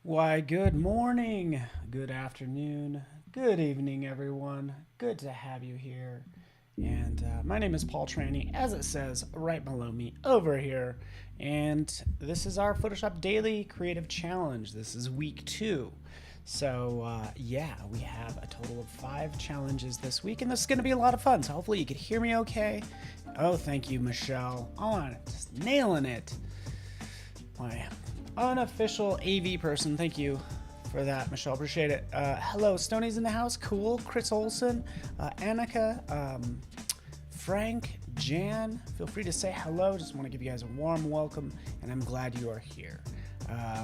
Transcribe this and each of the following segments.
Why, good morning, good afternoon, good evening, everyone. Good to have you here. And my name is Paul Trani, as it says right below me over here. And this is our Photoshop Daily Creative Challenge. This is week 2. So, yeah, we have a total of 5 challenges this week, and this is going to be a lot of fun. So, hopefully, you can hear me okay. Oh, thank you, Michelle. On, just nailing it. My unofficial AV person. Thank you for that, Michelle. Appreciate it. Hello, Stoney's in the house. Cool. Chris Olson, Annika, Frank, Jan. Feel free to say hello. Just want to give you guys a warm welcome, and I'm glad you are here.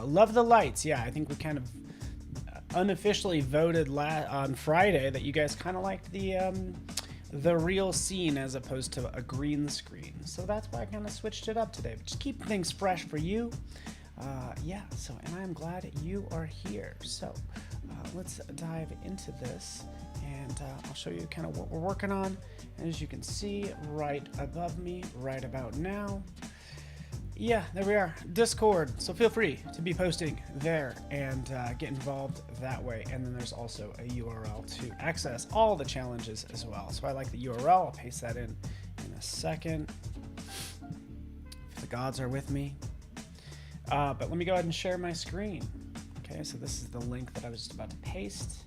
Love the lights. Yeah, I think we kind of unofficially voted on Friday that you guys kind of liked the real scene as opposed to a green screen. So that's why I kind of switched it up today. But just keep things fresh for you. Yeah, and I'm glad you are here. So let's dive into this, and I'll show you kind of what we're working on. And as you can see right above me, right about now, yeah, there we are, Discord. So feel free to be posting there and get involved that way. And then there's also a URL to access all the challenges as well. So I like the URL. I'll paste that in a second. If the gods are with me. But let me go ahead and share my screen. Okay, so this is the link that I was just about to paste,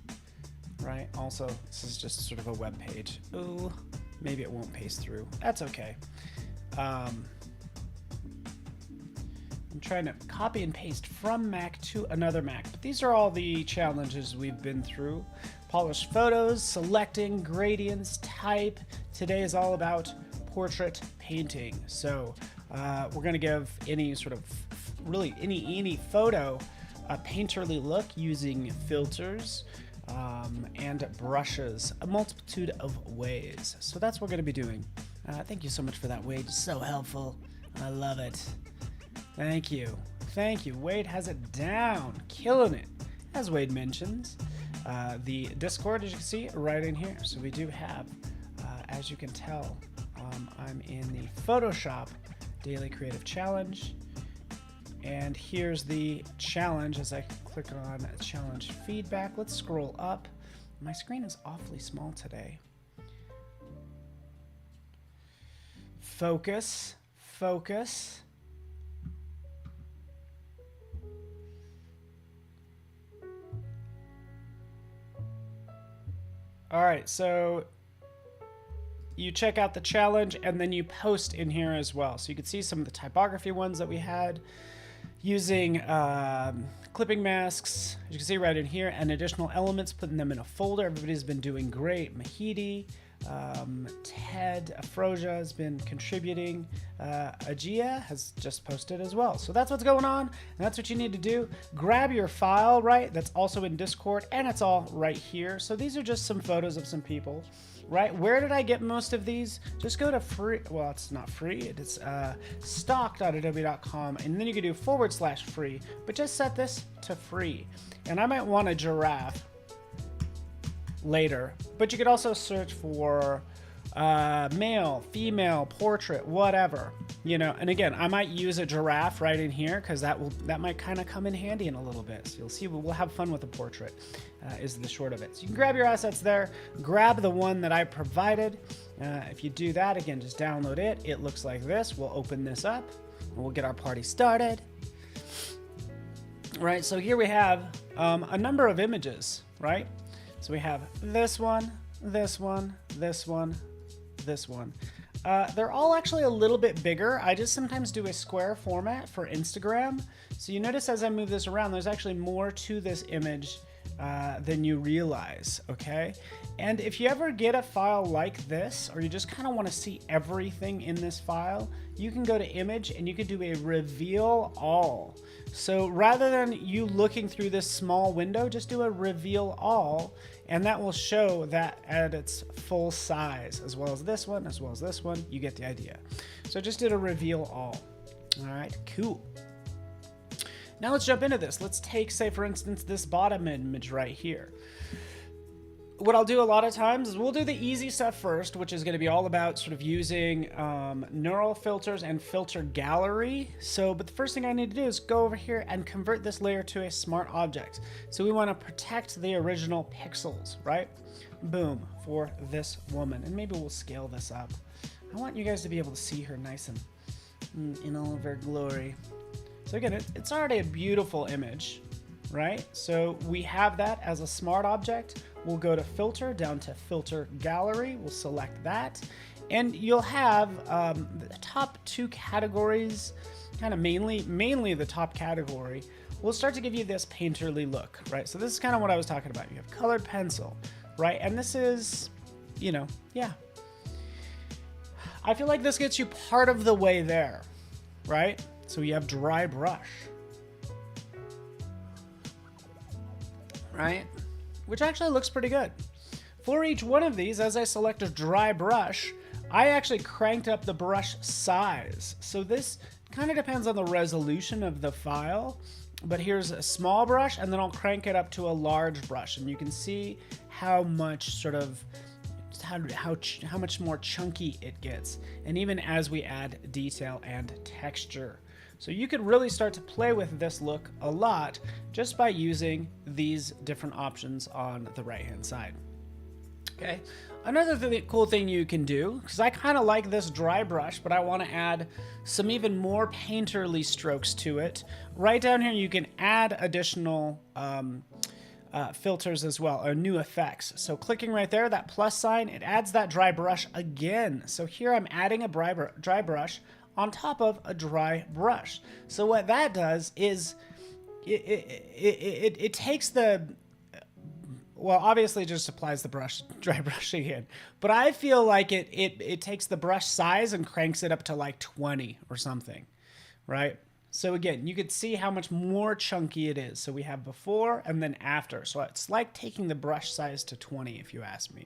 right? Also, this is just sort of a web page. Ooh, maybe it won't paste through. That's okay. I'm trying to copy and paste from Mac to another Mac. But these are all the challenges we've been through. Polished photos, selecting, gradients, type. Today is all about portrait painting. So we're going to give any sort of really any photo a painterly look using filters and brushes, a multitude of ways. So that's what we're going to be doing. Thank you so much for that, Wade. So helpful. I love it. Thank you. Thank you. Wade has it down. Killing it. As Wade mentions, the Discord, as you can see, right in here. So we do have, as you can tell, I'm in the Photoshop Daily Creative Challenge. And here's the challenge as I click on challenge feedback. Let's scroll up. My screen is awfully small today. Focus, focus. All right, so you check out the challenge and then you post in here as well. So you can see some of the typography ones that we had using clipping masks, as you can see right in here, and additional elements, putting them in a folder. Everybody's been doing great. Mahidi, Ted, Afrosia has been contributing. Agia has just posted as well. So that's what's going on, and that's what you need to do. Grab your file, right? That's also in Discord, and it's all right here. So these are just some photos of some people. Right, where did I get most of these? Just go to free, well, it's not free, it's stock.adobe.com, and then you can do /free, but just set this to free. And I might want a giraffe later, but you could also search for male, female, portrait, whatever, you know. And again, I might use a giraffe right in here because that might kind of come in handy in a little bit. So you'll see we'll have fun with the portrait is the short of it. So you can grab your assets there, grab the one that I provided. If you do that, again, just download it. It looks like this. We'll open this up and we'll get our party started. Right, so here we have a number of images, right? So we have this one, this one, this one, this one. They're all actually a little bit bigger. I just sometimes do a square format for Instagram. So you notice as I move this around, there's actually more to this image than you realize, okay? And if you ever get a file like this, or you just kind of want to see everything in this file, you can go to image and you can do a reveal all. So rather than you looking through this small window, just do a reveal all, and that will show that at its full size, as well as this one, as well as this one. You get the idea. So just did a reveal all. All right, cool. Now let's jump into this. Let's take, say for instance, this bottom image right here. what I'll do a lot of times is we'll do the easy stuff first, which is going to be all about sort of using neural filters and filter gallery. But the first thing I need to do is go over here and convert this layer to a smart object. So we want to protect the original pixels, right? Boom, for this woman. And maybe we'll scale this up. I want you guys to be able to see her nice and in all of her glory. So again, it's already a beautiful image, right? So we have that as a smart object. We'll go to filter, down to filter gallery. We'll select that. And you'll have the top two categories, kind of mainly the top category, will start to give you this painterly look, right? So this is kind of what I was talking about. You have colored pencil, right? And this is, yeah. I feel like this gets you part of the way there, right? So you have dry brush, right? Which actually looks pretty good. For each one of these, as I select a dry brush, I actually cranked up the brush size. So this kind of depends on the resolution of the file, but here's a small brush, and then I'll crank it up to a large brush, and you can see how much sort of how much more chunky it gets, and even as we add detail and texture. So you could really start to play with this look a lot just by using these different options on the right hand side. Okay, another cool thing you can do, because I kind of like this dry brush, but I want to add some even more painterly strokes to it. Right down here you can add additional filters as well, or new effects. So clicking right there, that plus sign, it adds that dry brush again. So here I'm adding a dry brush on top of a dry brush. So what that does is it takes the, well, obviously it just applies the dry brush again, but I feel like it takes the brush size and cranks it up to like 20 or something, right? So again, you could see how much more chunky it is. So we have before and then after. So it's like taking the brush size to 20, if you ask me.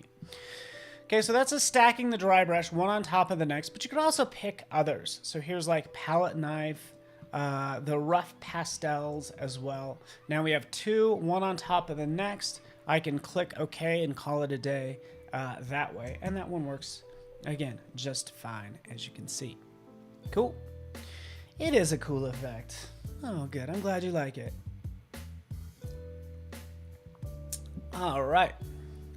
Okay, so that's a stacking the dry brush one on top of the next, but you could also pick others. So here's like palette knife, the rough pastels as well. Now we have two, one on top of the next. I can click OK and call it a day that way. And that one works, again, just fine, as you can see. Cool. It is a cool effect. Oh, good. I'm glad you like it. All right.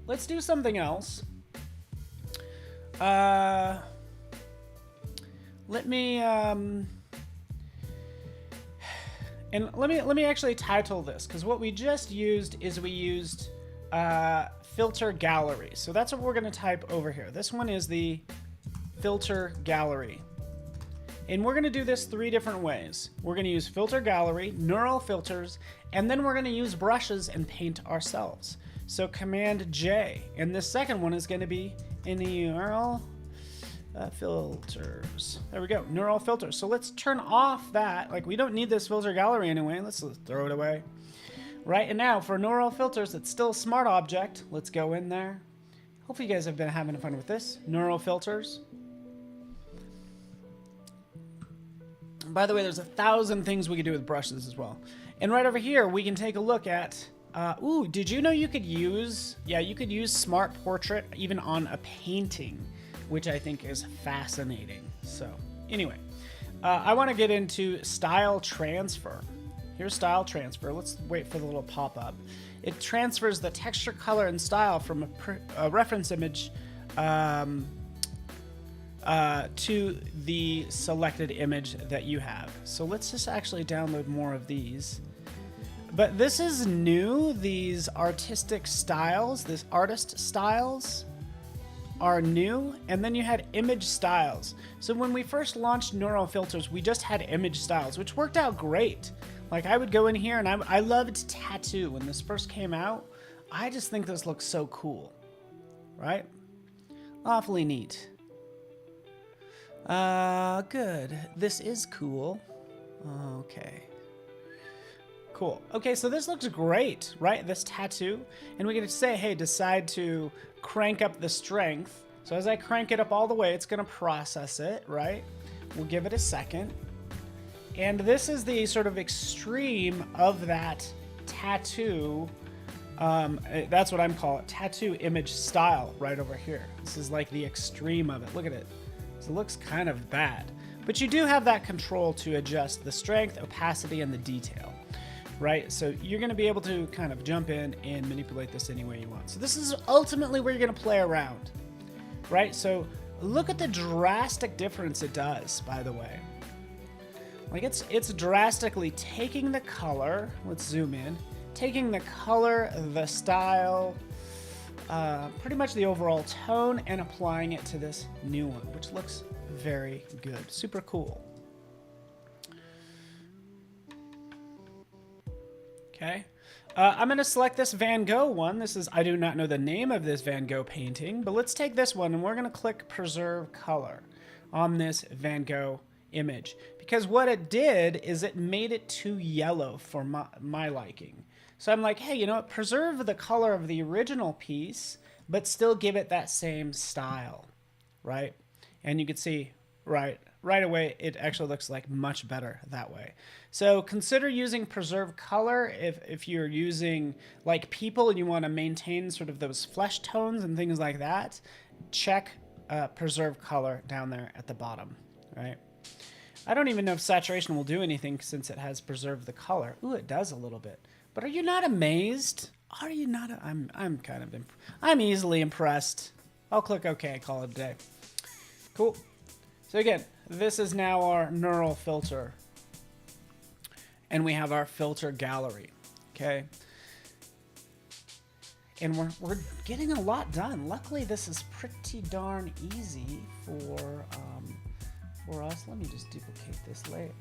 Let's do something else. Let me actually title this, because what we just used is we used filter gallery. So that's what we're going to type over here. This one is the filter gallery. And we're going to do this three different ways. We're going to use filter gallery, neural filters, and then we're going to use brushes and paint ourselves. So Command J, and this second one is going to be in the neural filters. There we go, neural filters. So let's turn off that. Like, we don't need this filter gallery anyway. Let's throw it away. Right, and now for neural filters, it's still a smart object. Let's go in there. Hopefully you guys have been having fun with this. Neural filters. By the way, there's 1,000 things we can do with brushes as well. And right over here, we can take a look at, ooh, did you know you could use, you could use Smart Portrait even on a painting, which I think is fascinating. So anyway, I want to get into style transfer. Here's style transfer. Let's wait for the little pop-up. It transfers the texture, color, and style from a reference image to the selected image that you have. So let's just actually download more of these. But this is new. These artistic styles, this artist styles are new. And then you had image styles. So when we first launched neural filters, we just had image styles, which worked out great. Like, I would go in here and I loved tattoo. When this first came out, I just think this looks so cool, right? Awfully neat. Good. This is cool. Okay. Cool. Okay, so this looks great, right? This tattoo. And we get to say, hey, decide to crank up the strength. So as I crank it up all the way, it's going to process it, right? We'll give it a second. And this is the sort of extreme of that tattoo That's what I'm calling it, tattoo image style right over here. This is like the extreme of it. Look at it. So it looks kind of bad. But you do have that control to adjust the strength, opacity, and the detail, right? So you're going to be able to kind of jump in and manipulate this any way you want. So this is ultimately where you're going to play around, right? So look at the drastic difference it does, by the way. Like it's drastically taking the color, let's zoom in, taking the color, the style, pretty much the overall tone, and applying it to this new one, which looks very good. Super cool. Okay. I'm going to select this Van Gogh one. I do not know the name of this Van Gogh painting, but let's take this one and we're going to click Preserve Color on this Van Gogh image. Because what it did is it made it too yellow for my liking. So I'm like, hey, you know what? Preserve the color of the original piece, but still give it that same style, right? And you can see right away, it actually looks like much better that way. So consider using preserve color if you're using like people and you want to maintain sort of those flesh tones and things like that. Check preserve color down there at the bottom, right? I don't even know if saturation will do anything since it has preserved the color. Ooh, it does a little bit. But are you not amazed? Are you not? I'm easily impressed. I'll click OK, call it a day. Cool. So again, this is now our neural filter. And we have our filter gallery. Okay. And we're getting a lot done. Luckily, this is pretty darn easy for us. Let me just duplicate this layer.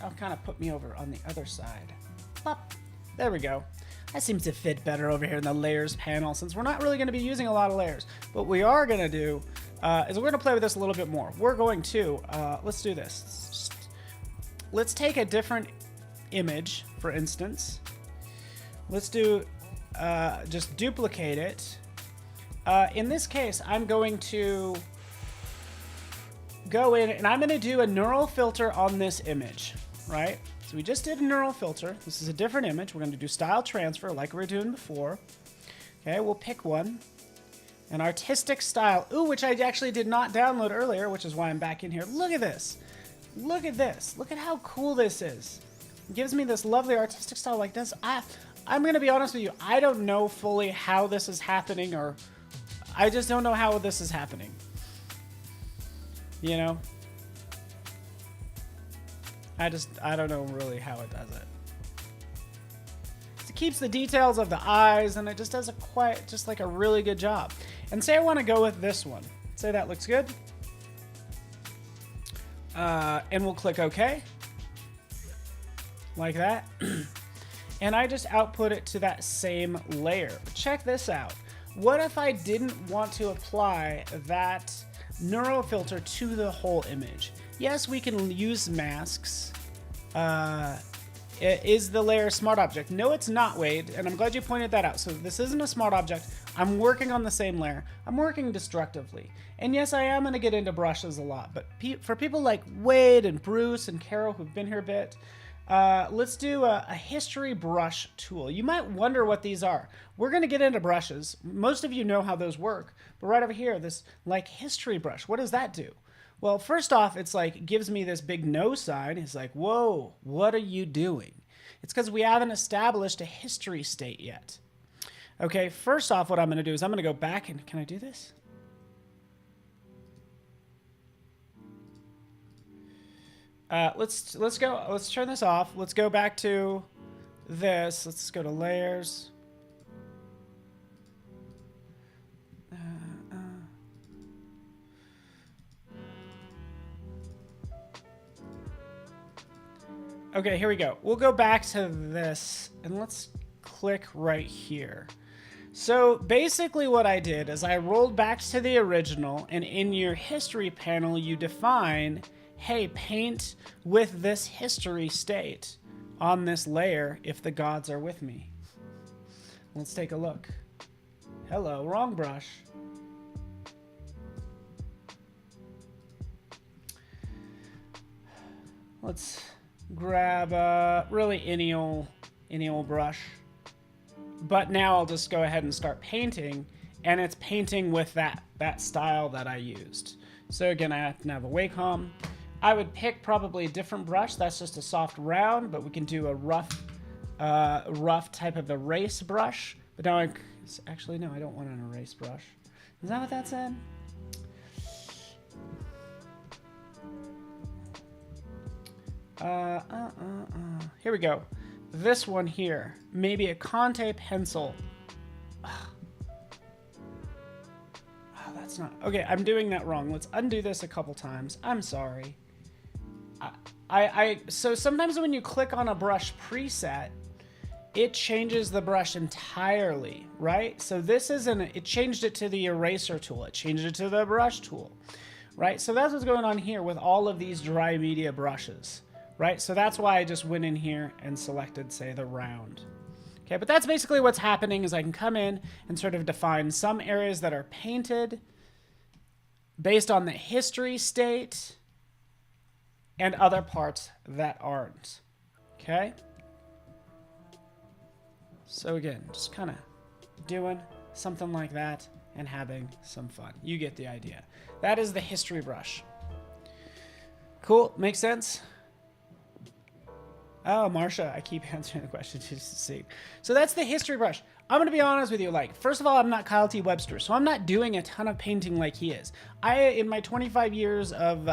I'll kind of put me over on the other side. Pop. There we go. That seems to fit better over here in the layers panel since we're not really going to be using a lot of layers. What we are going to do is we're going to play with this a little bit more. We're going to, let's do this. Let's take a different image, for instance. Let's do, just duplicate it. In this case, I'm going to go in and I'm going to do a neural filter on this image, right? So we just did a neural filter. This is a different image. We're going to do style transfer like we were doing before. Okay, we'll pick one. An artistic style. Ooh, which I actually did not download earlier, which is why I'm back in here. Look at this. Look at this. Look at how cool this is. It gives me this lovely artistic style like this. I'm going to be honest with you. I don't know fully how this is happening, or I just don't know how this is happening. You know? I don't know really how it does it. It keeps the details of the eyes, and it just does just like a really good job. And say I want to go with this one. Say that looks good. And we'll click OK. Like that. And I just output it to that same layer. Check this out. What if I didn't want to apply that neural filter to the whole image? Yes, we can use masks. Is the layer a smart object? No, it's not, Wade, and I'm glad you pointed that out. So this isn't a smart object. I'm working on the same layer. I'm working destructively. And yes, I am going to get into brushes a lot, but for people like Wade and Bruce and Carol who've been here a bit, let's do a history brush tool. You might wonder what these are. We're going to get into brushes. Most of you know how those work, but right over here, this like history brush, what does that do? Well, first off, it's like gives me this big no sign. It's like, whoa, what are you doing? It's because we haven't established a history state yet. Okay, first off, what I'm going to do is I'm going to go back and can I do this? Let's go. Let's turn this off. Let's go back to this. Let's go to layers. Okay, here we go. We'll go back to this and let's click right here. So basically what I did is I rolled back to the original, and in your history panel, you define, hey, paint with this history state on this layer if the gods are with me. Let's take a look. Hello, wrong brush. Let's grab really any old brush. But now I'll just go ahead and start painting, and it's painting with that style that I used. So again, I have to have a Wacom. I would pick probably a different brush. That's just a soft round, but we can do a rough type of erase brush. But now actually, no, I don't want an erase brush. Is that what that said? Here we go. This one here, maybe a Conte pencil. Oh, that's not, okay, I'm doing that wrong. Let's undo this a couple times. I'm sorry. So sometimes when you click on a brush preset, it changes the brush entirely, right? So this isn't, it changed it to the eraser tool. It changed it to the brush tool, right? So that's what's going on here with all of these dry media brushes, right? So that's why I just went in here and selected, say, the round. Okay, but that's basically what's happening is I can come in and sort of define some areas that are painted based on the history state and other parts that aren't, okay? So again, just kind of doing something like that and having some fun. You get the idea. That is the history brush. Cool, makes sense? Oh, Marsha, I keep answering the question just to see. So that's the history brush. I'm going to be honest with you. Like, first of all, I'm not Kyle T. Webster, so I'm not doing a ton of painting like he is. In my 25 years of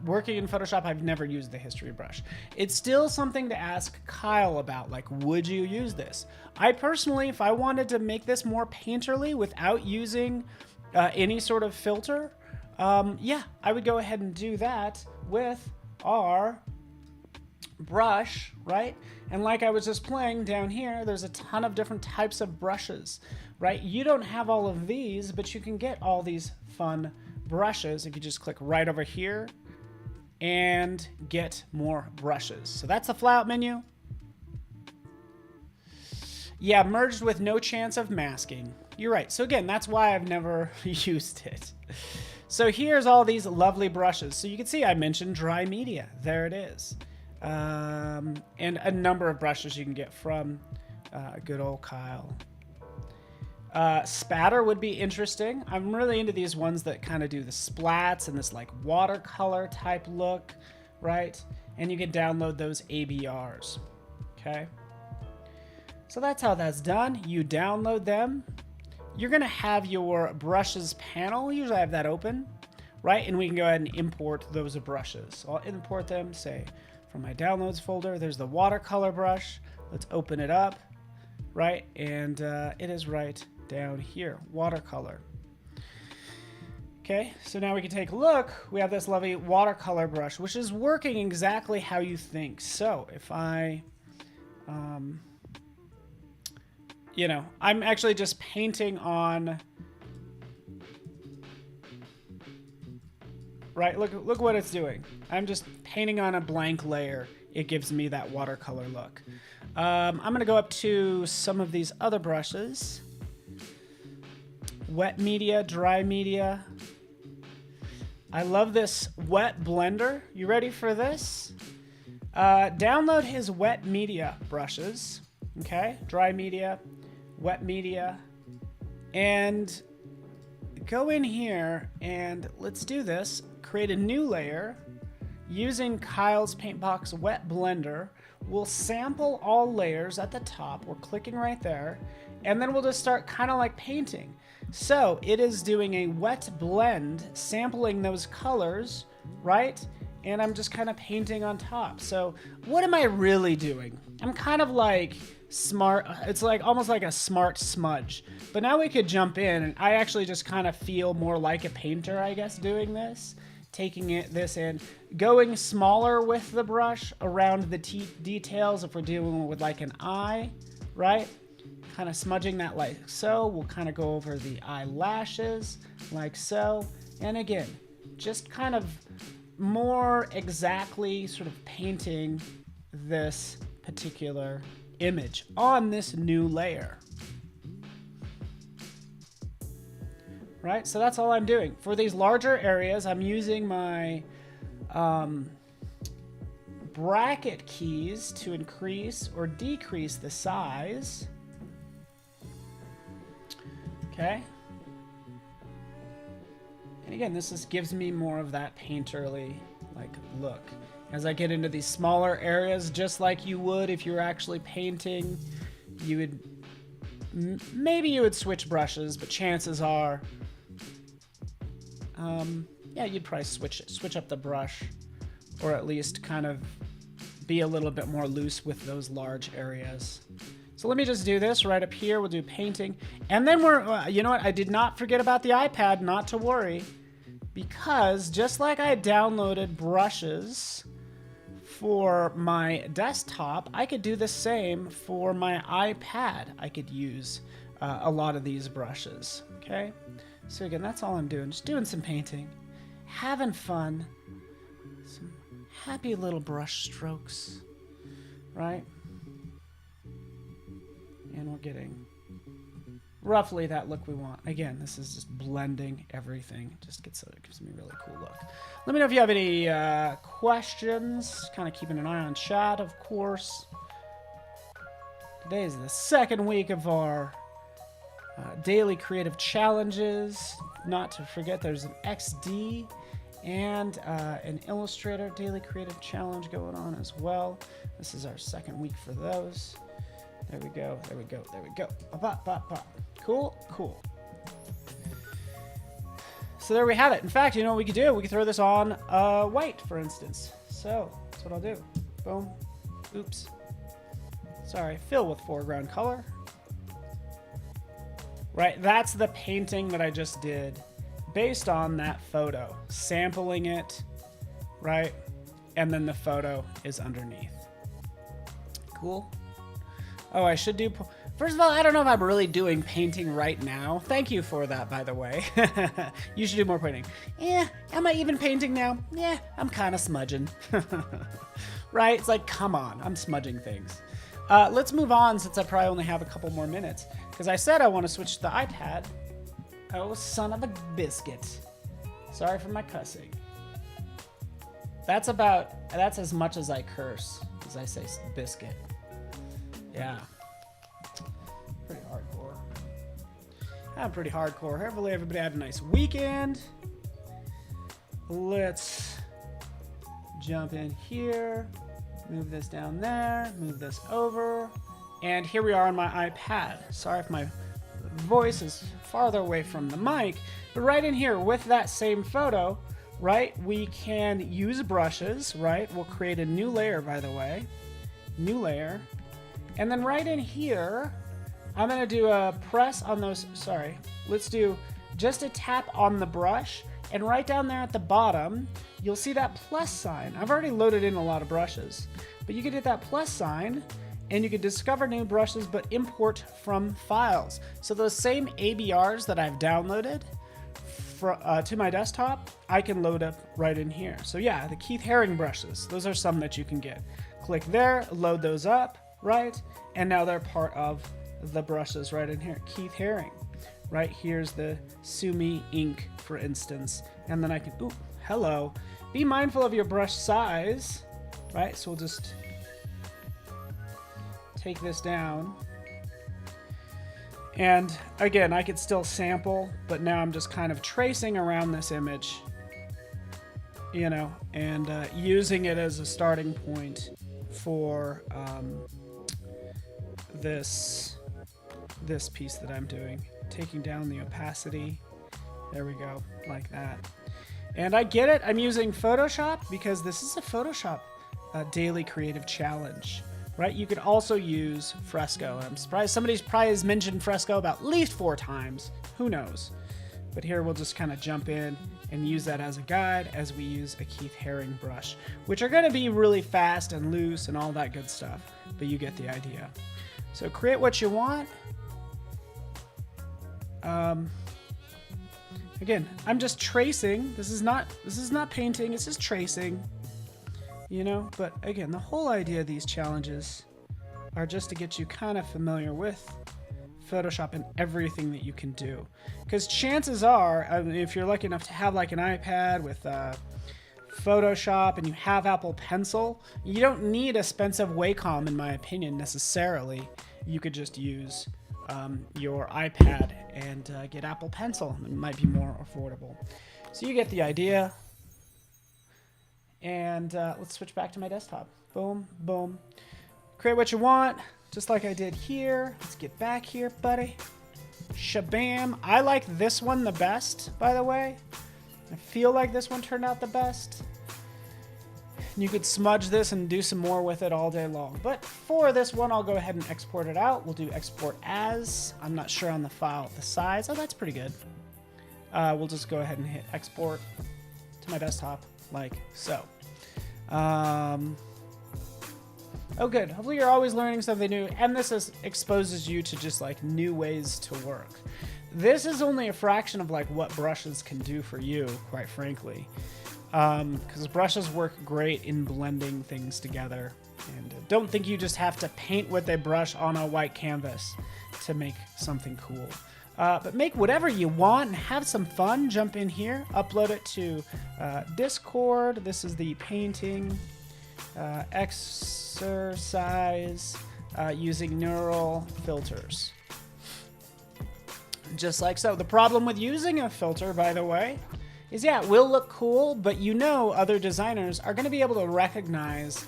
working in Photoshop, I've never used the history brush. It's still something to ask Kyle about, like, would you use this? I personally, if I wanted to make this more painterly without using any sort of filter, yeah, I would go ahead and do that with our brush, right? And like I was just playing down here, there's a ton of different types of brushes, right? You don't have all of these, but you can get all these fun brushes if you just click right over here and get more brushes. So that's the flyout menu. Yeah, merged with no chance of masking. You're right. So again, that's why I've never used it. So here's all these lovely brushes. So you can see I mentioned dry media. There it is. And a number of brushes you can get from good old Kyle. Spatter would be interesting. I'm really into these ones that kind of do the splats and this like watercolor type look, right? And you can download those ABRs, okay? So that's how that's done. You download them. You're gonna have your brushes panel. Usually I have that open, right? And we can go ahead and import those brushes. So I'll import them, say, from my downloads folder. There's the watercolor brush. Let's open it up, right? And it is right down here, watercolor. Okay, so now we can take a look. We have this lovely watercolor brush, which is working exactly how you think. So if I, you know, I'm actually just painting on, right? Look what it's doing. I'm just painting on a blank layer. It gives me that watercolor look. I'm gonna go up to some of these other brushes. Wet media, dry media. I love this wet blender. You ready for this? Download his wet media brushes. Okay, dry media, wet media, and go in here and let's do this. Create a new layer using Kyle's Paintbox Wet Blender. We'll sample all layers at the top. We're clicking right there, and then we'll just start kind of like painting. So it is doing a wet blend, sampling those colors, right? And I'm just kind of painting on top. So what am I really doing? I'm kind of like smart. It's like almost like a smart smudge. But now we could jump in, and I actually just kind of feel more like a painter, I guess, doing this. Taking this in, going smaller with the brush around the details if we're dealing with like an eye, right? Kind of smudging that like so. We'll kind of go over the eyelashes like so. And again, just kind of more exactly sort of painting this particular image on this new layer. Right, so that's all I'm doing. For these larger areas, I'm using my bracket keys to increase or decrease the size. Okay. And again, this just gives me more of that painterly like look. As I get into these smaller areas, just like you would if you were actually painting, you would maybe you would switch brushes, but chances are, yeah, you'd probably switch up the brush, or at least kind of be a little bit more loose with those large areas. So let me just do this right up here. We'll do painting, and then we're, you know what? I did not forget about the iPad. Not to worry, because just like I downloaded brushes for my desktop, I could do the same for my iPad. I could use a lot of these brushes, okay? So again, that's all I'm doing, just doing some painting, having fun, some happy little brush strokes, right? And we're getting roughly that look we want. Again, this is just blending everything. Just gets it gives me a really cool look. Let me know if you have any questions. Kind of keeping an eye on chat, of course. Today is the second week of our daily creative challenges. Not to forget, there's an XD and an Illustrator daily creative challenge going on as well. This is our second week for those. There we go, there we go, there we go. Bop, bop, bop. Cool, cool. So there we have it. In fact, you know what we could do? We could throw this on white, for instance. So that's what I'll do. Boom. Oops. Sorry, fill with foreground color. Right, that's the painting that I just did based on that photo. Sampling it, right? And then the photo is underneath. Cool. Oh, I should do... First of all, I don't know if I'm really doing painting right now. Thank you for that, by the way. You should do more painting. Yeah, am I even painting now? Yeah, I'm kind of smudging. Right? It's like, come on, I'm smudging things. Let's move on, since I probably only have a couple more minutes. Because I said I want to switch to the iPad. Oh, son of a biscuit. Sorry for my cussing. That's as much as I curse, as I say biscuit. Yeah. Pretty hardcore. I'm pretty hardcore. Hopefully everybody had a nice weekend. Let's jump in here. Move this down there. Move this over. And here we are on my iPad. Sorry if my voice is farther away from the mic. But right in here with that same photo, right, we can use brushes, right? We'll create a new layer, by the way. New layer. And then right in here, I'm going to do a press on those. Sorry. Let's do just a tap on the brush. And right down there at the bottom, you'll see that plus sign. I've already loaded in a lot of brushes. But you can hit that plus sign, and you can discover new brushes, but import from files. So those same ABRs that I've downloaded to my desktop, I can load up right in here. So yeah, the Keith Haring brushes. Those are some that you can get. Click there, load those up. Right? And now they're part of the brushes right in here. Keith Haring. Right? Here's the Sumi ink, for instance. And then I can, ooh, hello. Be mindful of your brush size. Right? So we'll just take this down. And again, I could still sample, but now I'm just kind of tracing around this image, you know, and using it as a starting point for this piece that I'm doing. Taking down the opacity. There we go, like that. And I get it, I'm using Photoshop because this is a Photoshop daily creative challenge, right? You could also use Fresco. I'm surprised somebody's probably has mentioned Fresco about at least 4 times. Who knows? But here we'll just kind of jump in and use that as a guide as we use a Keith Haring brush, which are going to be really fast and loose and all that good stuff, but you get the idea. So create what you want. Again, I'm just tracing. This is not painting, it's just tracing, you know, but again, the whole idea of these challenges are just to get you kind of familiar with Photoshop and everything that you can do. Because chances are, I mean, if you're lucky enough to have like an iPad with Photoshop and you have Apple Pencil, you don't need expensive Wacom, in my opinion, necessarily. You could just use your iPad and get Apple Pencil. It might be more affordable. So you get the idea. And let's switch back to my desktop. Boom, boom. Create what you want, just like I did here. Let's get back here, buddy. Shabam. I like this one the best, by the way. I feel like this one turned out the best. You could smudge this and do some more with it all day long. But for this one, I'll go ahead and export it out. We'll do export as. I'm not sure on the file the size. Oh, that's pretty good. We'll just go ahead and hit export to my desktop like so. Oh, good. Hopefully you're always learning something new, and this exposes you to just like new ways to work. This is only a fraction of like what brushes can do for you, quite frankly, because brushes work great in blending things together. And don't think you just have to paint with a brush on a white canvas to make something cool. But make whatever you want and have some fun. Jump in here, upload it to Discord. This is the painting exercise using neural filters. Just like so. The problem with using a filter, by the way, is yeah, it will look cool, but you know other designers are going to be able to recognize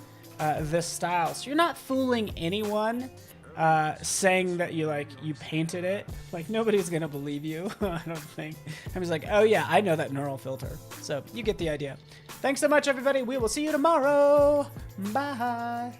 this style. So you're not fooling anyone saying that you painted it. Like, nobody's gonna believe you. I don't think. I'm just like, oh yeah, I know that neural filter. So you get the idea. Thanks so much, everybody. We will see you tomorrow. Bye.